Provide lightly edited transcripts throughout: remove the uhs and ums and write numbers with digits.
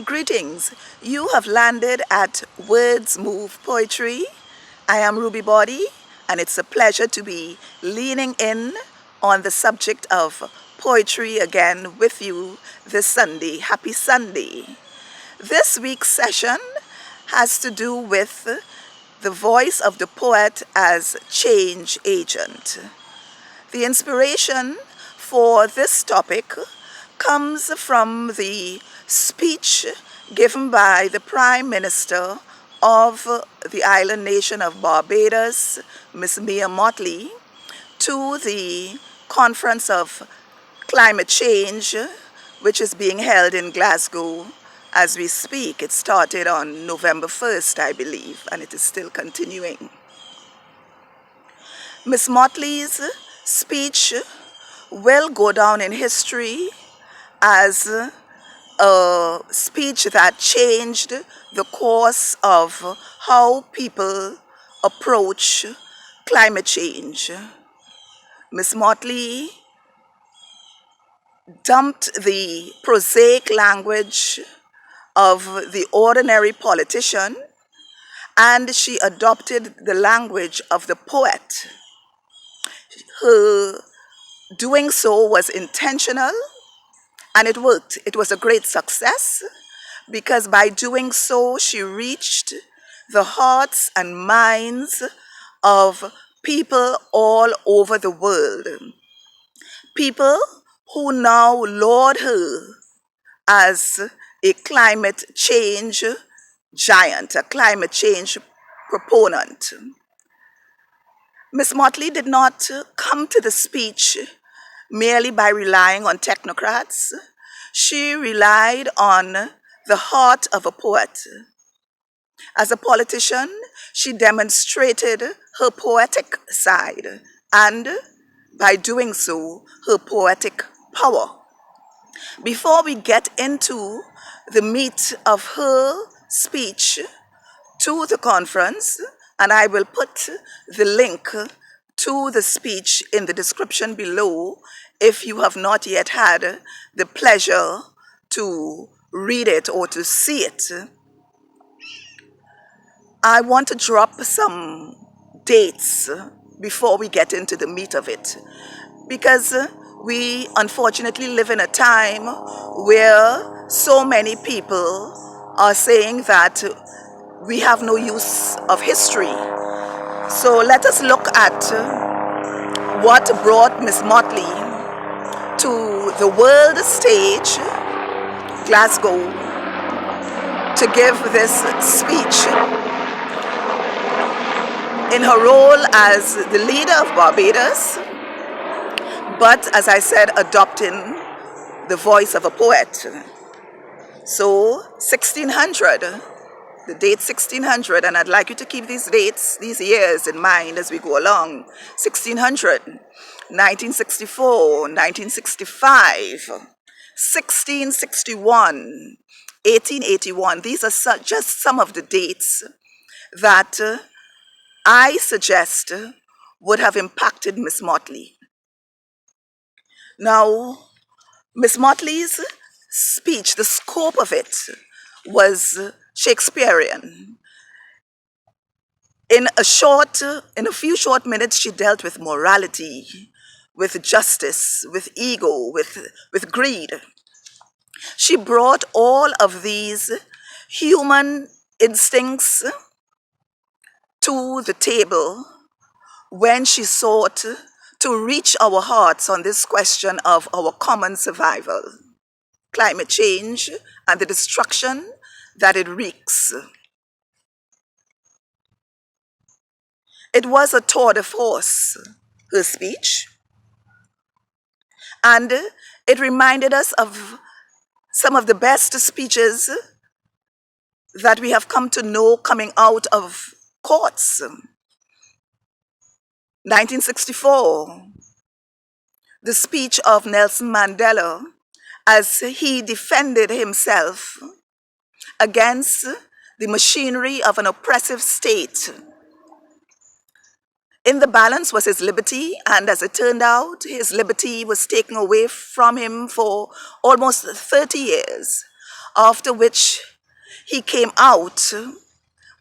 Greetings. You have landed at Words Move Poetry. I am Ruby Body, and it's a pleasure to be leaning in on the subject of poetry again with you this Sunday. Happy Sunday. This week's session has to do with the voice of the poet as change agent. The inspiration for this topic comes from the speech given by the Prime Minister of the island nation of Barbados, Miss Mia Mottley, to the Conference of Climate Change, which is being held in Glasgow as we speak. It started on November 1st, I believe, and it is still continuing. Miss Mottley's speech will go down in history as a speech that changed the course of how people approach climate change. Miss Mottley dumped the prosaic language of the ordinary politician, and she adopted the language of the poet. Her doing so was intentional, and it worked. It was a great success because by doing so, she reached the hearts and minds of people all over the world. People who now laud her as a climate change giant, a climate change proponent. Miss Mottley did not come to the speech merely by relying on technocrats. She relied on the heart of a poet. As a politician, she demonstrated her poetic side and, by doing so, her poetic power. Before we get into the meat of her speech to the conference, and I will put the link to the speech in the description below if you have not yet had the pleasure to read it or to see it. I want to drop some dates before we get into the meat of it, because we unfortunately live in a time where so many people are saying that we have no use of history. So let us look at what brought Miss Mottley to the world stage, Glasgow, to give this speech in her role as the leader of Barbados, but as I said, adopting the voice of a poet. So 1600, the date 1600, and I'd like you to keep these dates, these years in mind as we go along. 1600, 1964, 1965, 1661, 1881. These are just some of the dates that I suggest would have impacted Miss Mottley. Now, Miss Mottley's speech, the scope of it was Shakespearean. In a few short minutes, she dealt with morality, with justice, with ego, with greed. She brought all of these human instincts to the table when she sought to reach our hearts on this question of our common survival, climate change, and the destruction that it wreaks. It was a tour de force, her speech, and it reminded us of some of the best speeches that we have come to know coming out of courts. 1964, the speech of Nelson Mandela as he defended himself against the machinery of an oppressive state. In the balance was his liberty, and as it turned out, his liberty was taken away from him for almost 30 years after which he came out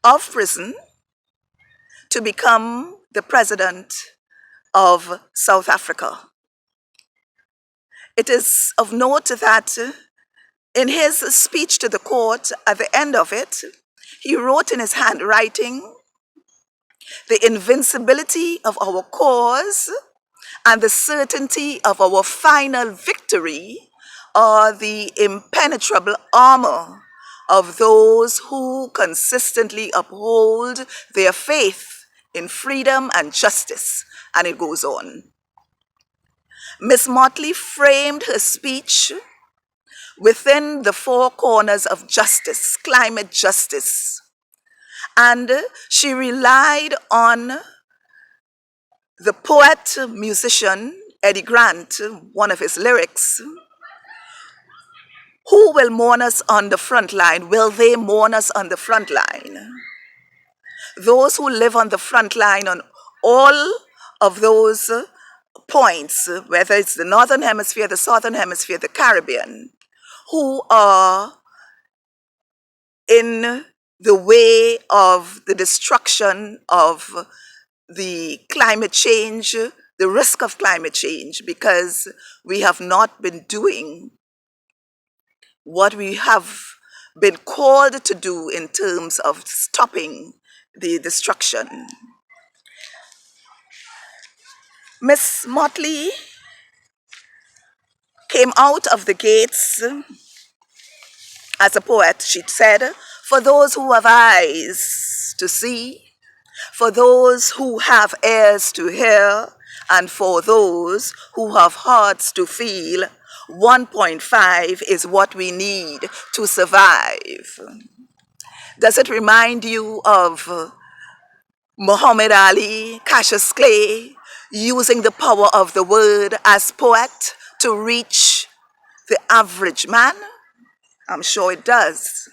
of prison to become the president of South Africa. It is of note that in his speech to the court, at the end of it, he wrote in his handwriting, "The invincibility of our cause and the certainty of our final victory are the impenetrable armor of those who consistently uphold their faith in freedom and justice." And it goes on. Miss Mottley framed her speech within the four corners of justice, climate justice. And she relied on the poet, musician, Eddie Grant, one of his lyrics. Who will mourn us on the front line? Will they mourn us on the front line? Those who live on the front line on all of those points, whether it's the Northern Hemisphere, the Southern Hemisphere, the Caribbean, who are in the way of the destruction of the climate change, the risk of climate change, because we have not been doing what we have been called to do in terms of stopping the destruction. Miss Mottley came out of the gates as a poet. She said, "For those who have eyes to see, for those who have ears to hear, and for those who have hearts to feel, 1.5 is what we need to survive." Does it remind you of Muhammad Ali, Cassius Clay, using the power of the word as poet to reach the average man? I'm sure it does.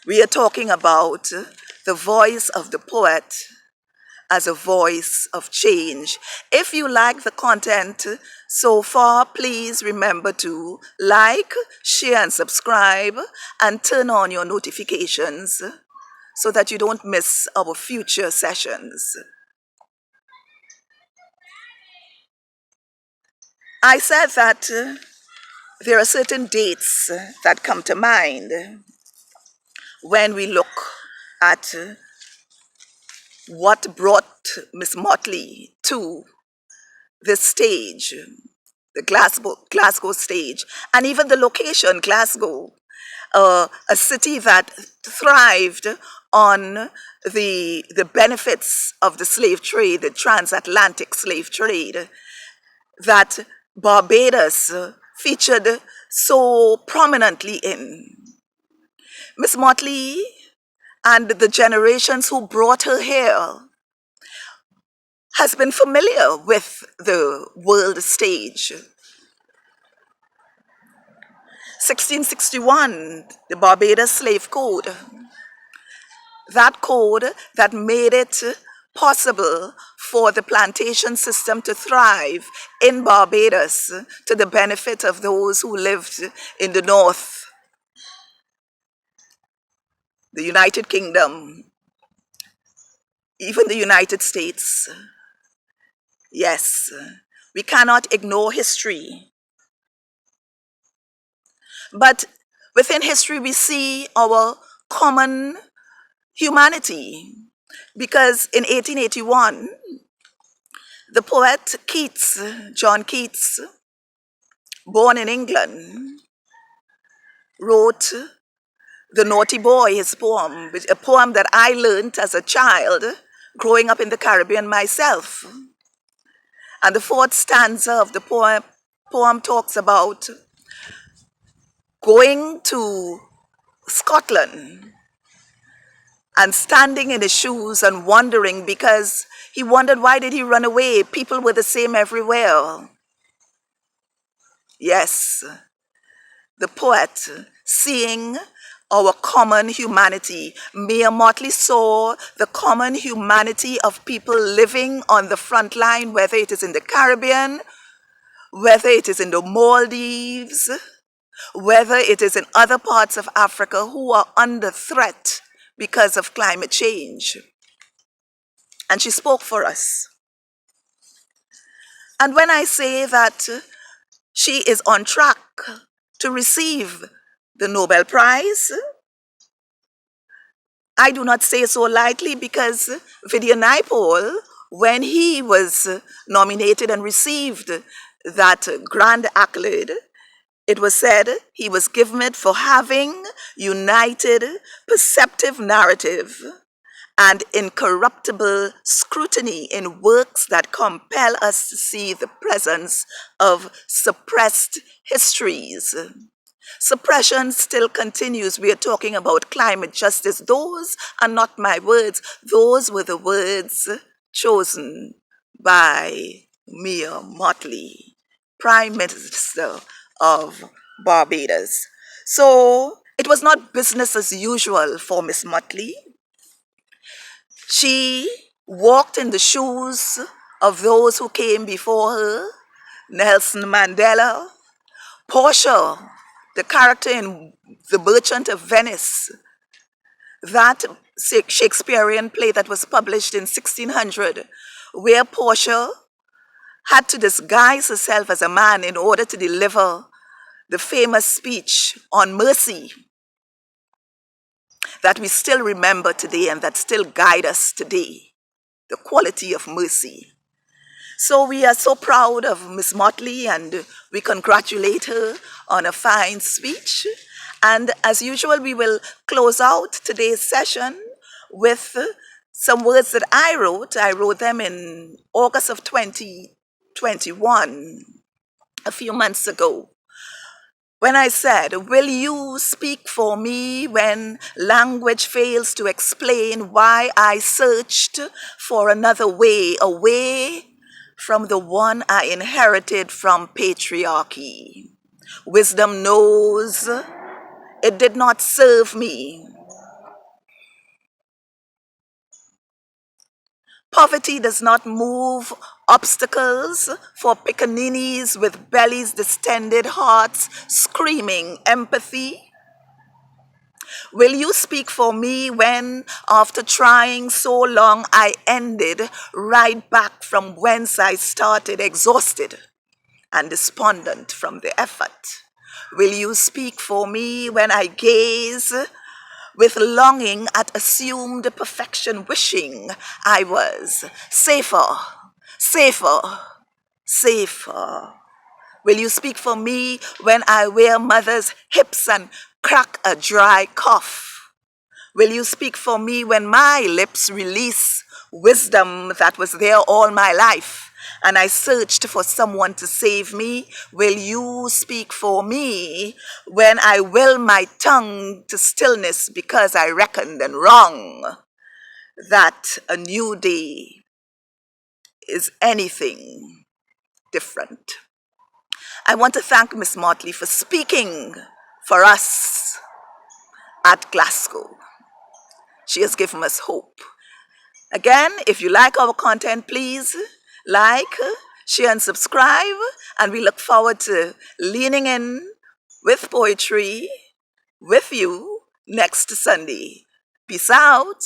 We are talking about the voice of the poet as a voice of change. If you like the content so far, please remember to like, share, and subscribe, and turn on your notifications so that you don't miss our future sessions. I said that there are certain dates that come to mind when we look at what brought Miss Mottley to this stage, the Glasgow stage, and even the location, Glasgow, a city that thrived on the benefits of the slave trade, the transatlantic slave trade, that Barbados featured so prominently in. Miss Mottley and the generations who brought her here has been familiar with the world stage. 1661, the Barbados Slave Code, that code that made it possible for the plantation system to thrive in Barbados to the benefit of those who lived in the North, the United Kingdom, even the United States. Yes, we cannot ignore history. But within history, we see our common humanity. Because in 1881, the poet Keats, John Keats, born in England, wrote The Naughty Boy, his poem, a poem that I learned as a child growing up in the Caribbean myself. And the fourth stanza of the poem talks about going to Scotland and standing in his shoes and wondering, because he wondered, why did he run away? People were the same everywhere. Yes, the poet seeing our common humanity. Mia Mottley saw the common humanity of people living on the front line, whether it is in the Caribbean, whether it is in the Maldives, whether it is in other parts of Africa who are under threat because of climate change. And she spoke for us. And when I say that she is on track to receive the Nobel Prize, I do not say so lightly, because Vidya Naipaul, when he was nominated and received that grand accolade, it was said he was given it for having united perceptive narrative and incorruptible scrutiny in works that compel us to see the presence of suppressed histories. Suppression still continues. We are talking about climate justice. Those are not my words. Those were the words chosen by Mia Mottley, Prime Minister of Barbados. So it was not business as usual for Miss Mottley. She walked in the shoes of those who came before her: Nelson Mandela, Portia, the character in The Merchant of Venice, that Shakespearean play that was published in 1600, where Portia had to disguise herself as a man in order to deliver the famous speech on mercy that we still remember today and that still guide us today, the quality of mercy. So we are so proud of Miss Mottley, and we congratulate her on a fine speech. And as usual, we will close out today's session with some words that I wrote. I wrote them in August of 2021, a few months ago, when I said, "Will you speak for me when language fails to explain why I searched for another way, away from the one I inherited from patriarchy? Wisdom knows it did not serve me. Poverty does not move obstacles for pickaninnies with bellies distended, hearts screaming empathy. Will you speak for me when, after trying so long, I ended right back from whence I started, exhausted and despondent from the effort? Will you speak for me when I gaze with longing at assumed perfection, wishing I was safer, safer, safer? Will you speak for me when I wear mother's hips and crack a dry cough? Will you speak for me when my lips release wisdom that was there all my life and I searched for someone to save me? Will you speak for me when I will my tongue to stillness because I reckoned and wrong that a new day is anything different? I want to thank Miss Mottley for speaking for us at Glasgow. She has given us hope. Again, if you like our content, please like, share, and subscribe. And we look forward to leaning in with poetry with you next Sunday. Peace out.